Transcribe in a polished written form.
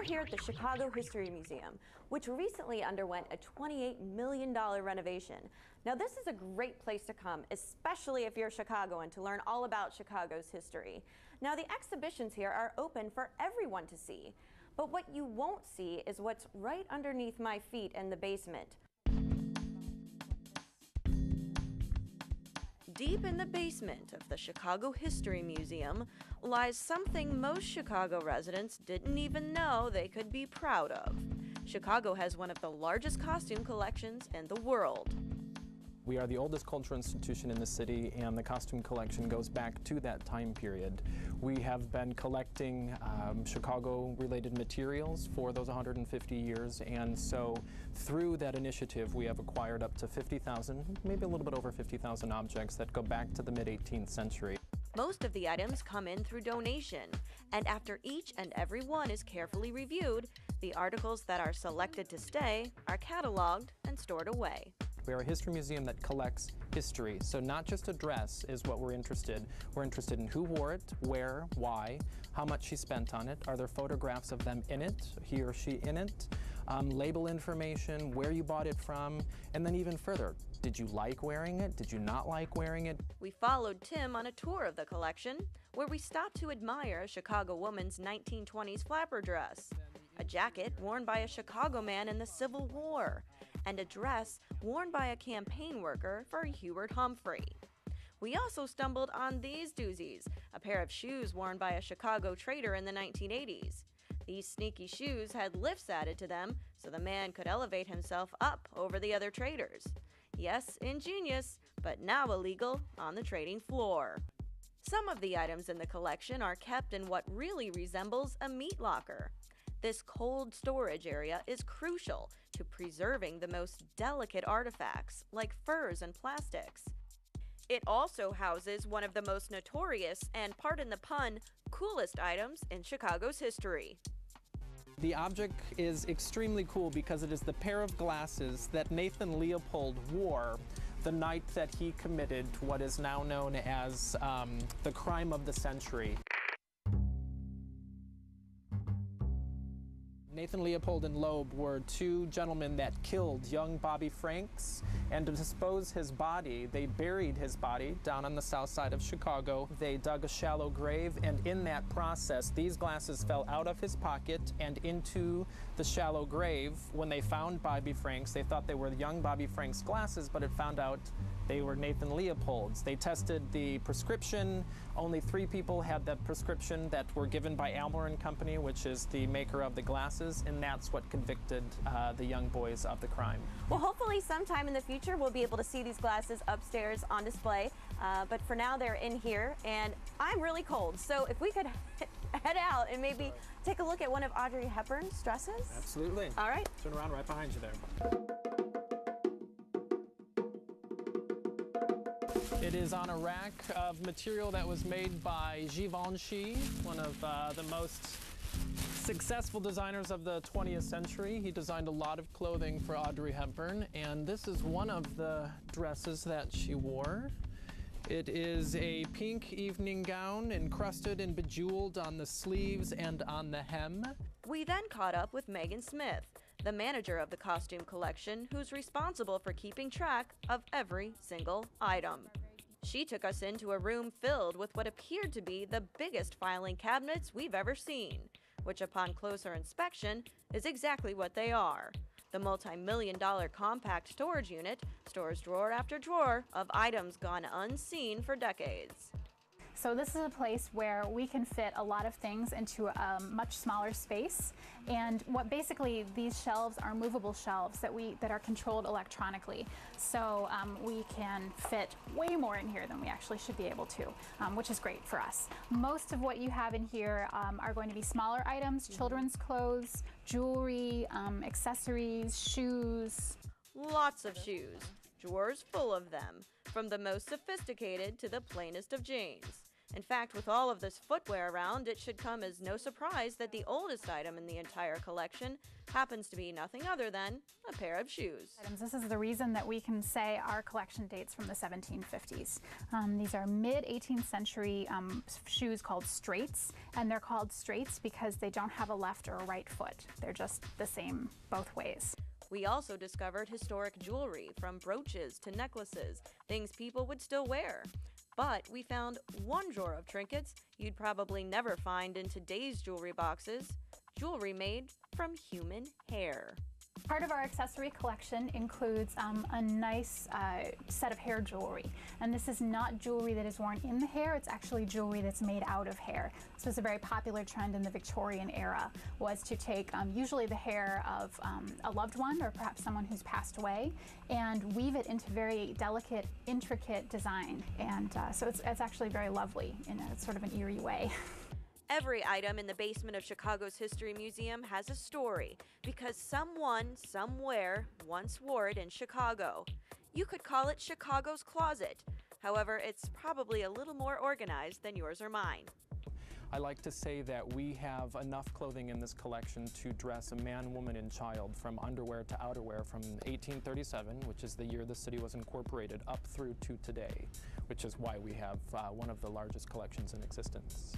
We're here at the Chicago History Museum, which recently underwent a $28 million renovation. Now, this is a great place to come, especially if you're a Chicagoan, to learn all about Chicago's history. Now, the exhibitions here are open for everyone to see, but what you won't see is what's right underneath my feet in the basement. Deep in the basement of the Chicago History Museum lies something most Chicago residents didn't even know they could be proud of. Chicago has one of the largest costume collections in the world. We are the oldest cultural institution in the city, and the costume collection goes back to that time period. We have been collecting Chicago-related materials for those 150 years, and so through that initiative we have acquired up to 50,000, maybe a little bit over 50,000 objects that go back to the mid-18th century. Most of the items come in through donation, and after each and every one is carefully reviewed, the articles that are selected to stay are cataloged and stored away. We are a history museum that collects history, so not just a dress is what we're interested. We're interested in who wore it, where, why, how much she spent on it, are there photographs of them in it, he or she in it, label information, where you bought it from, and then even further, did you like wearing it, did you not like wearing it? We followed Tim on a tour of the collection, where we stopped to admire a Chicago woman's 1920s flapper dress, a jacket worn by a Chicago man in the Civil War, and a dress worn by a campaign worker for Hubert Humphrey. We also stumbled on these doozies, a pair of shoes worn by a Chicago trader in the 1980s. These sneaky shoes had lifts added to them so the man could elevate himself up over the other traders. Yes, ingenious, but now illegal on the trading floor. Some of the items in the collection are kept in what really resembles a meat locker. This cold storage area is crucial to preserving the most delicate artifacts like furs and plastics. It also houses one of the most notorious and, pardon the pun, coolest items in Chicago's history. The object is extremely cool because it is the pair of glasses that Nathan Leopold wore the night that he committed what is now known as the crime of the century. Nathan Leopold and Loeb were two gentlemen that killed young Bobby Franks, and to dispose his body, they buried his body down on the south side of Chicago. They dug a shallow grave, and in that process, these glasses fell out of his pocket and into the shallow grave. When they found Bobby Franks, they thought they were young Bobby Franks' glasses, but it found out they were Nathan Leopold's. They tested the prescription. Only 3 people had that prescription that were given by Almer & Company, which is the maker of the glasses, and that's what convicted the young boys of the crime. Well, hopefully sometime in the future we'll be able to see these glasses upstairs on display, but for now they're in here, and I'm really cold, so if we could head out and maybe take a look at one of Audrey Hepburn's dresses. Absolutely. All right. Turn around right behind you there. It is on a rack of material that was made by Givenchy, one of the most successful designers of the 20th century. He designed a lot of clothing for Audrey Hepburn, and this is one of the dresses that she wore. It is a pink evening gown encrusted and bejeweled on the sleeves and on the hem. We then caught up with Megan Smith, the manager of the costume collection, who's responsible for keeping track of every single item. She took us into a room filled with what appeared to be the biggest filing cabinets we've ever seen, which upon closer inspection is exactly what they are. The multi-million-dollar compact storage unit stores drawer after drawer of items gone unseen for decades. So this is a place where we can fit a lot of things into a much smaller space, and what basically these shelves are movable shelves that are controlled electronically. So we can fit way more in here than we actually should be able to, which is great for us. Most of what you have in here are going to be smaller items, children's clothes, jewelry, accessories, shoes. Lots of shoes, drawers full of them, from the most sophisticated to the plainest of Janes. In fact, with all of this footwear around, it should come as no surprise that the oldest item in the entire collection happens to be nothing other than a pair of shoes. This is the reason that we can say our collection dates from the 1750s. These are mid-18th century shoes called straights, and they're called straights because they don't have a left or a right foot. They're just the same both ways. We also discovered historic jewelry, from brooches to necklaces, things people would still wear. But we found one drawer of trinkets you'd probably never find in today's jewelry boxes: jewelry made from human hair. Part of our accessory collection includes a nice set of hair jewelry. And this is not jewelry that is worn in the hair, it's actually jewelry that's made out of hair. This was a very popular trend in the Victorian era, was to take usually the hair of a loved one or perhaps someone who's passed away and weave it into very delicate, intricate design. And so it's actually very lovely in a sort of an eerie way. Every item in the basement of Chicago's History Museum has a story, because someone, somewhere, once wore it in Chicago. You could call it Chicago's closet. However, it's probably a little more organized than yours or mine. I like to say that we have enough clothing in this collection to dress a man, woman, and child, from underwear to outerwear, from 1837, which is the year the city was incorporated, up through to today, which is why we have one of the largest collections in existence.